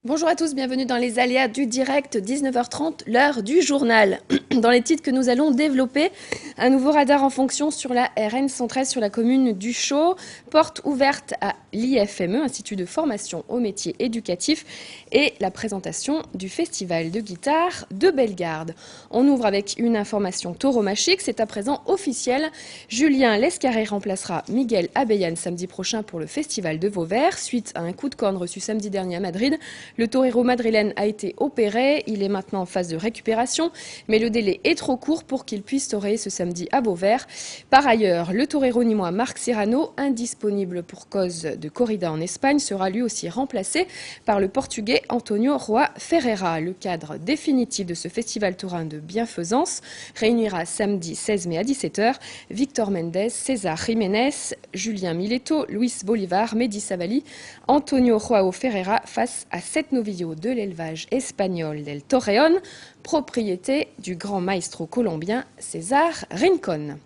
Bonjour à tous, bienvenue dans les aléas du direct, 19h30, l'heure du journal. Dans les titres que nous allons développer, un nouveau radar en fonction sur la RN 113 sur la commune du Chaux, porte ouverte à l'IFME, Institut de formation aux métiers éducatifs, et la présentation du festival de guitare de Bellegarde. On ouvre avec une information tauromachique, c'est à présent officiel. Julien Lescarré remplacera Miguel Abellan samedi prochain pour le festival de Vauvert, suite à un coup de corne reçu samedi dernier à Madrid. Le torero madrilène a été opéré, il est maintenant en phase de récupération, mais le délai est trop court pour qu'il puisse toréer ce samedi à Vauvert. Par ailleurs, le torero nîmois Marc Serrano, indisponible pour cause de corrida en Espagne, sera lui aussi remplacé par le portugais Antonio Roa Ferreira. Le cadre définitif de ce festival taurin de bienfaisance réunira samedi 16 mai à 17h Victor Mendes, César Jiménez, Julien Mileto, Luis Bolivar, Mehdi Savali, Antonio Joao Ferreira face à 7 novillos de l'élevage espagnol del Torreón, propriété du grand maestro colombien César Rincón.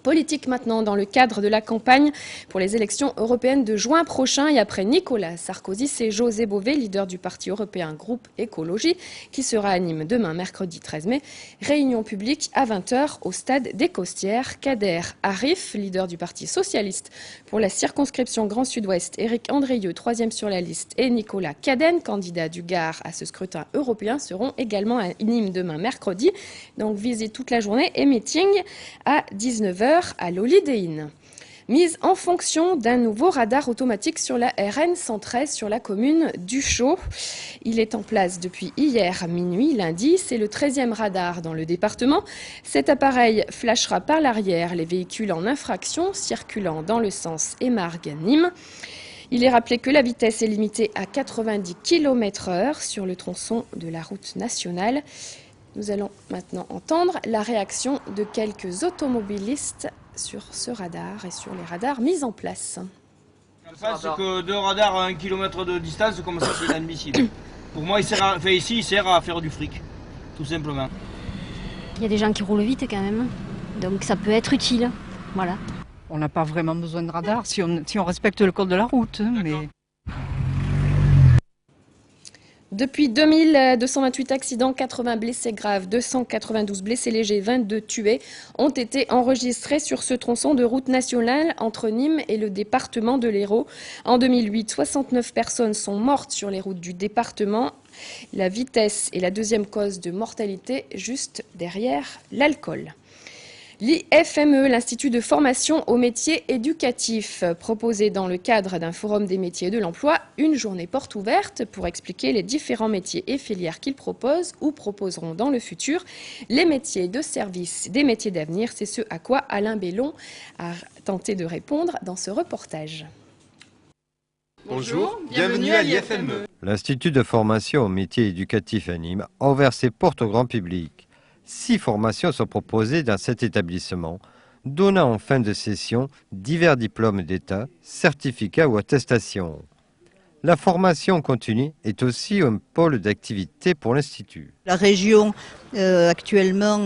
Politique maintenant dans le cadre de la campagne pour les élections européennes de juin prochain et après Nicolas Sarkozy, c'est José Bové, leader du parti européen Groupe Écologie, qui sera à Nîmes demain, mercredi 13 mai. Réunion publique à 20h au stade des Costières. Kader Arif, leader du parti socialiste pour la circonscription Grand Sud-Ouest, Éric Andrieux, troisième sur la liste, et Nicolas Cadenne, candidat du Gard à ce scrutin européen, seront également à Nîmes demain, mercredi. Donc visite toute la journée et meeting à 19h. À l'Holidéine. Mise en fonction d'un nouveau radar automatique sur la RN 113 sur la commune du Chaux. Il est en place depuis hier à minuit, lundi. C'est le 13e radar dans le département. Cet appareil flashera par l'arrière les véhicules en infraction circulant dans le sens Émargues-Nîmes. Il est rappelé que la vitesse est limitée à 90 km/h sur le tronçon de la route nationale. Nous allons maintenant entendre la réaction de quelques automobilistes sur ce radar et sur les radars mis en place. En fait, c'est que deux radars à 1 km de distance, comme ça, c'est inadmissible. Pour moi, il sert à faire du fric, tout simplement. Il y a des gens qui roulent vite quand même, donc ça peut être utile. Voilà. On n'a pas vraiment besoin de radar si on respecte le code de la route. Mais... Depuis 2228 accidents, 80 blessés graves, 292 blessés légers, 22 tués ont été enregistrés sur ce tronçon de route nationale entre Nîmes et le département de l'Hérault. En 2008, 69 personnes sont mortes sur les routes du département. La vitesse est la deuxième cause de mortalité, juste derrière l'alcool. L'IFME, l'Institut de formation aux métiers éducatifs, proposait dans le cadre d'un forum des métiers et de l'emploi une journée porte ouverte pour expliquer les différents métiers et filières qu'ils proposent ou proposeront dans le futur. Les métiers de service des métiers d'avenir, c'est ce à quoi Alain Bellon a tenté de répondre dans ce reportage. Bonjour, bienvenue à l'IFME. L'Institut de formation aux métiers éducatifs à Nîmes a ouvert ses portes au grand public. 6 formations sont proposées dans cet établissement, donnant en fin de session divers diplômes d'État, certificats ou attestations. La formation continue est aussi un pôle d'activité pour l'Institut. La région actuellement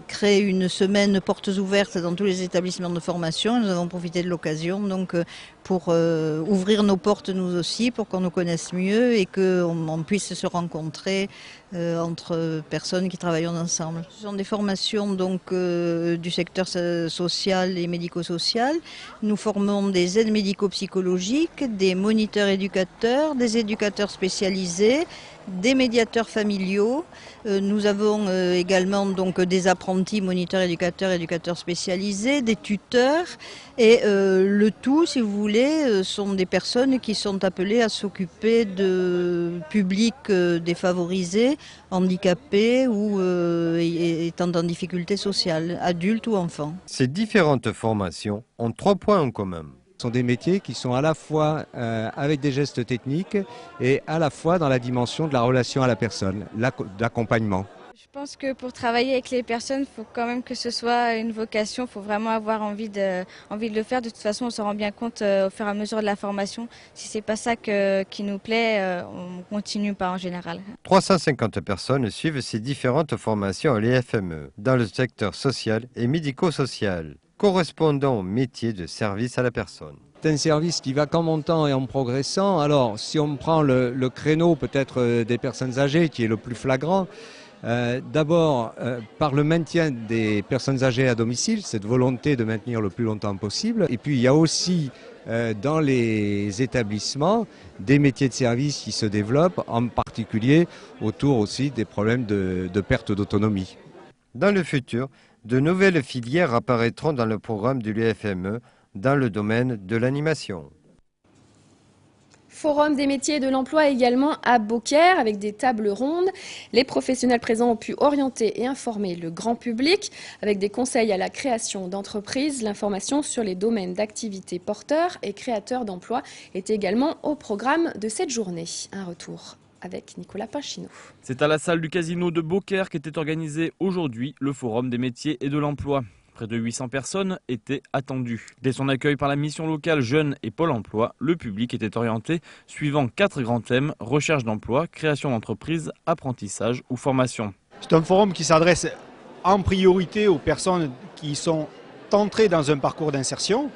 crée une semaine portes ouvertes dans tous les établissements de formation. Nous avons profité de l'occasion donc pour ouvrir nos portes nous aussi, pour qu'on nous connaisse mieux et qu'on puisse se rencontrer entre personnes qui travaillent ensemble. Ce sont des formations donc du secteur social et médico-social. Nous formons des aides médico-psychologiques, des moniteurs éducateurs, des éducateurs spécialisés, des médiateurs familiaux. Nous avons également donc des apprentis moniteurs éducateurs, éducateurs spécialisés, des tuteurs et le tout, si vous voulez, sont des personnes qui sont appelées à s'occuper de publics défavorisés, handicapés ou étant en difficulté sociale, adultes ou enfants. Ces différentes formations ont 3 points en commun. Ce sont des métiers qui sont à la fois avec des gestes techniques et à la fois dans la dimension de la relation à la personne, l'accompagnement. Je pense que pour travailler avec les personnes, il faut quand même que ce soit une vocation, il faut vraiment avoir envie de le faire. De toute façon, on se rend bien compte au fur et à mesure de la formation. Si c'est pas ça qui nous plaît, on continue pas en général. 350 personnes suivent ces différentes formations à l'IFME dans le secteur social et médico-social, correspondant au métier de service à la personne. un service qui va qu'en montant et en progressant. Alors, si on prend le créneau peut-être des personnes âgées, qui est le plus flagrant, d'abord par le maintien des personnes âgées à domicile, cette volonté de maintenir le plus longtemps possible. Et puis, il y a aussi dans les établissements des métiers de service qui se développent, en particulier autour aussi des problèmes de perte d'autonomie. Dans le futur, de nouvelles filières apparaîtront dans le programme de l'UFME dans le domaine de l'animation. Forum des métiers et de l'emploi également à Beaucaire avec des tables rondes. Les professionnels présents ont pu orienter et informer le grand public avec des conseils à la création d'entreprises. L'information sur les domaines d'activité porteurs et créateurs d'emplois est également au programme de cette journée. Un retour avec Nicolas Pinchino. C'est à la salle du casino de Beaucaire qu'était organisé aujourd'hui le Forum des métiers et de l'emploi. Près de 800 personnes étaient attendues. Dès son accueil par la mission locale Jeunes et Pôle emploi, le public était orienté suivant 4 grands thèmes: recherche d'emploi, création d'entreprise, apprentissage ou formation. C'est un forum qui s'adresse en priorité aux personnes qui sont entrées dans un parcours d'insertion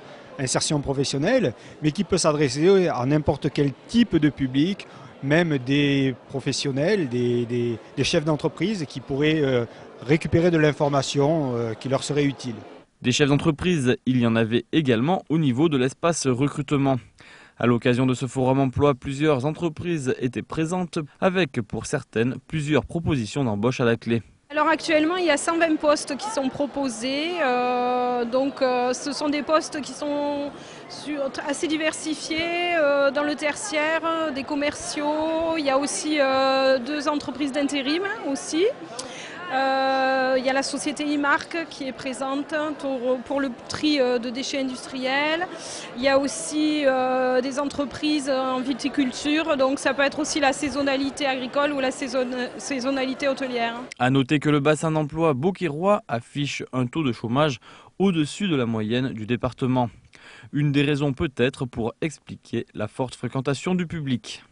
professionnelle, mais qui peut s'adresser à n'importe quel type de public, même des professionnels, des chefs d'entreprise qui pourraient récupérer de l'information qui leur serait utile. Des chefs d'entreprise, il y en avait également au niveau de l'espace recrutement. À l'occasion de ce forum emploi, plusieurs entreprises étaient présentes avec, pour certaines, plusieurs propositions d'embauche à la clé. Alors actuellement, il y a 120 postes qui sont proposés. Ce sont des postes qui sont assez diversifiés dans le tertiaire, des commerciaux. Il y a aussi 2 entreprises d'intérim aussi. Il y a la société IMARC qui est présente pour le tri de déchets industriels. Il y a aussi des entreprises en viticulture, donc ça peut être aussi la saisonnalité agricole ou la saisonnalité hôtelière. A noter que le bassin d'emploi beaucairois affiche un taux de chômage au-dessus de la moyenne du département. Une des raisons peut-être pour expliquer la forte fréquentation du public.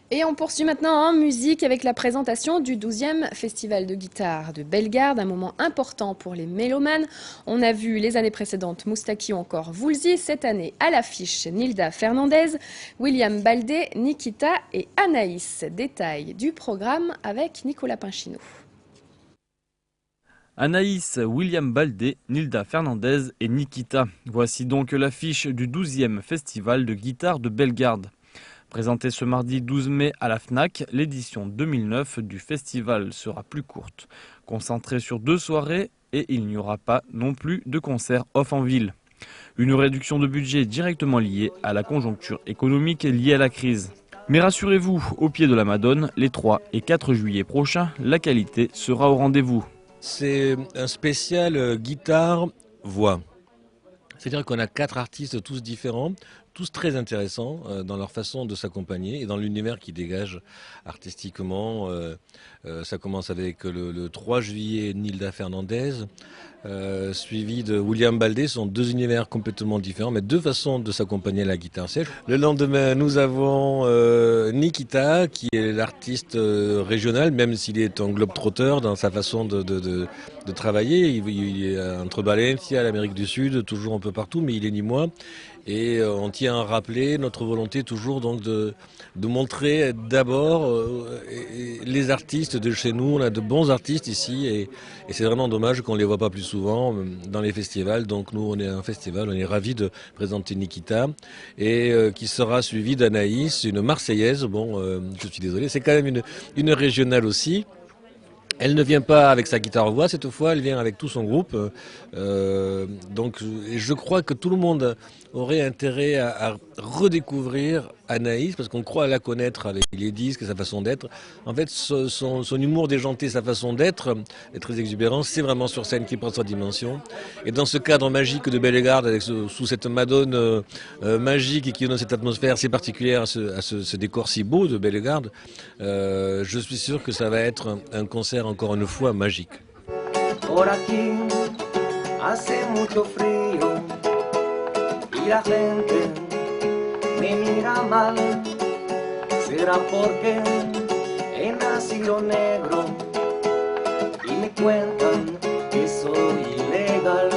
Et on poursuit maintenant en musique avec la présentation du 12e Festival de guitare de Bellegarde, un moment important pour les mélomanes. On a vu les années précédentes Moustaki ou encore Woolsey, cette année à l'affiche Nilda Fernandez, William Baldé, Nikita et Anaïs. Détail du programme avec Nicolas Pinchino. Anaïs, William Baldé, Nilda Fernandez et Nikita. Voici donc l'affiche du 12e Festival de guitare de Bellegarde. Présentée ce mardi 12 mai à la FNAC, l'édition 2009 du festival sera plus courte, concentrée sur 2 soirées et il n'y aura pas non plus de concert off en ville. Une réduction de budget directement liée à la conjoncture économique liée à la crise. Mais rassurez-vous, au pied de la Madone, les 3 et 4 juillet prochains, la qualité sera au rendez-vous. C'est un spécial guitare-voix. C'est-à-dire qu'on a 4 artistes tous différents, tous très intéressants dans leur façon de s'accompagner et dans l'univers qu'ils dégagent artistiquement. Ça commence avec le 3 juillet Nilda Fernandez, suivi de William Baldé. Ce sont 2 univers complètement différents, mais 2 façons de s'accompagner à la guitare sèche. Le lendemain, nous avons Nikita, qui est l'artiste régional, même s'il est un globe-trotteur dans sa façon de travailler. Il est entre Valencia, l'Amérique du Sud, toujours un peu partout, mais il est nîmois. Et on tient à rappeler notre volonté toujours donc de montrer d'abord les artistes de chez nous. On a de bons artistes ici et c'est vraiment dommage qu'on ne les voit pas plus souvent dans les festivals. Donc nous, on est un festival, on est ravis de présenter Nikita et qui sera suivi d'Anaïs, une Marseillaise. Bon, je suis désolé, c'est quand même une régionale aussi. Elle ne vient pas avec sa guitare-voix cette fois, elle vient avec tout son groupe. Donc je crois que tout le monde aurait intérêt à redécouvrir Anaïs, parce qu'on croit la connaître avec les disques, sa façon d'être. En fait, son humour déjanté, sa façon d'être, est très exubérant. C'est vraiment sur scène qu'il prend sa dimension. Et dans ce cadre magique de Bellegarde, avec sous cette Madone magique et qui donne cette atmosphère si particulière à ce décor si beau de Bellegarde, je suis sûr que ça va être un concert encore une fois magique. Por aquí hace mucho frío y la gente me mira mal. Será porque he nacido negro y me cuentan que soy ilegal.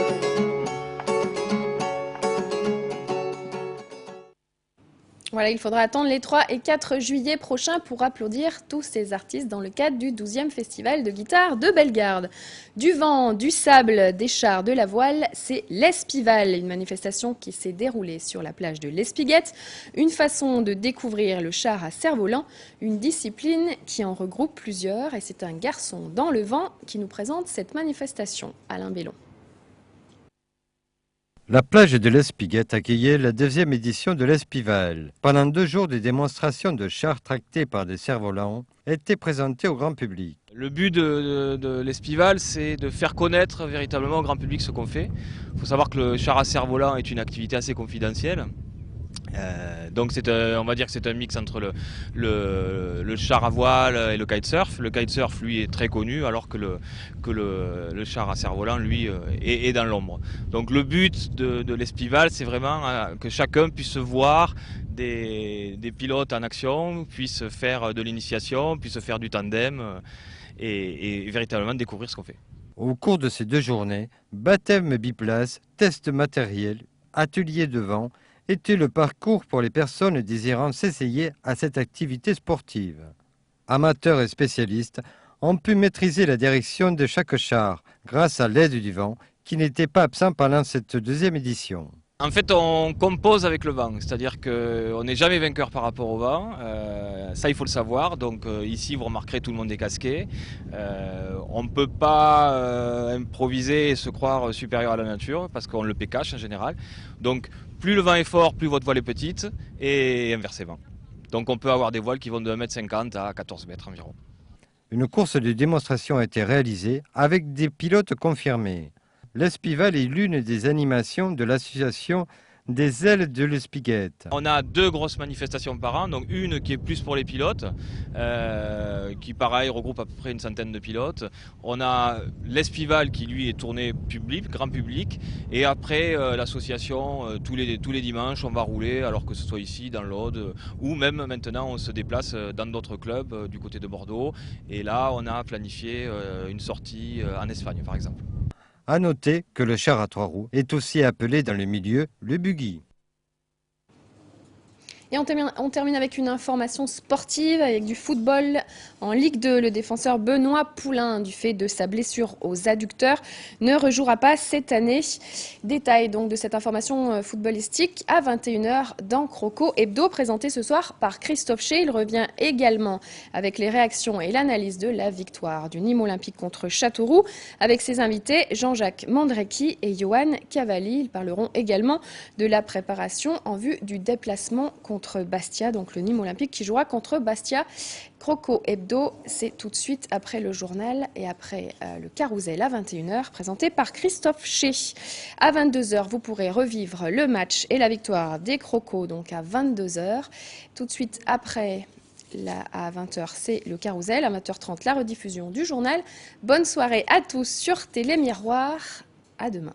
Voilà, il faudra attendre les 3 et 4 juillet prochains pour applaudir tous ces artistes dans le cadre du 12e Festival de guitare de Bellegarde. Du vent, du sable, des chars, de la voile, c'est l'Espival, une manifestation qui s'est déroulée sur la plage de l'Espiguette, une façon de découvrir le char à cerf-volant, une discipline qui en regroupe plusieurs, et c'est un garçon dans le vent qui nous présente cette manifestation. Alain Bellon. La plage de l'Espiguette accueillait la 2e édition de l'Espival. Pendant 2 jours, des démonstrations de chars tractés par des cerfs-volants étaient présentées au grand public. Le but de l'Espival, c'est de faire connaître véritablement au grand public ce qu'on fait. Il faut savoir que le char à cerf-volant est une activité assez confidentielle. Donc on va dire que c'est un mix entre le char à voile et le kitesurf. Le kitesurf, lui, est très connu, alors que le char à cerf-volant, lui, est dans l'ombre. Donc le but de l'Espival, c'est vraiment que chacun puisse voir des pilotes en action, puisse faire de l'initiation, puisse faire du tandem et véritablement découvrir ce qu'on fait. Au cours de ces 2 journées, baptême biplace, test matériel, atelier de vent, était le parcours pour les personnes désirant s'essayer à cette activité sportive. Amateurs et spécialistes ont pu maîtriser la direction de chaque char grâce à l'aide du vent qui n'était pas absent pendant cette 2e édition. En fait, on compose avec le vent, c'est-à-dire qu'on n'est jamais vainqueur par rapport au vent, ça il faut le savoir. Donc ici, vous remarquerez, tout le monde est casqué. On ne peut pas improviser et se croire supérieur à la nature, parce qu'on le pécache en général. Donc plus le vent est fort, plus votre voile est petite, et inversement. Donc on peut avoir des voiles qui vont de 1,50 m à 14 m environ. Une course de démonstration a été réalisée avec des pilotes confirmés. L'Espival est l'une des animations de l'association des ailes de l'Espiguette. On a 2 grosses manifestations par an, donc une qui est plus pour les pilotes, qui pareil regroupe à peu près une centaine de pilotes. On a l'Espival qui lui est tourné public, grand public, et après l'association, tous les dimanches on va rouler, alors que ce soit ici dans l'Aude, ou même maintenant on se déplace dans d'autres clubs du côté de Bordeaux, et là on a planifié une sortie en Espagne par exemple. À noter que le char à 3 roues est aussi appelé dans le milieu le buggy. Et on termine avec une information sportive, avec du football en Ligue 2. Le défenseur Benoît Poulain, du fait de sa blessure aux adducteurs, ne rejouera pas cette année. Détail donc de cette information footballistique à 21h dans Croco Hebdo, présenté ce soir par Christophe Chez. Il revient également avec les réactions et l'analyse de la victoire du Nîmes Olympique contre Châteauroux, avec ses invités Jean-Jacques Mandrecki et Johan Cavalli. Ils parleront également de la préparation en vue du déplacement contre Bastia, donc le Nîmes Olympique qui jouera contre Bastia. Croco Hebdo, c'est tout de suite après le journal et après le Carousel à 21h, présenté par Christophe Chez. À 22h, vous pourrez revivre le match et la victoire des Crocos, donc à 22h. Tout de suite après, à 20h, c'est le Carousel. À 20h30, la rediffusion du journal. Bonne soirée à tous sur Télé Miroir. À demain.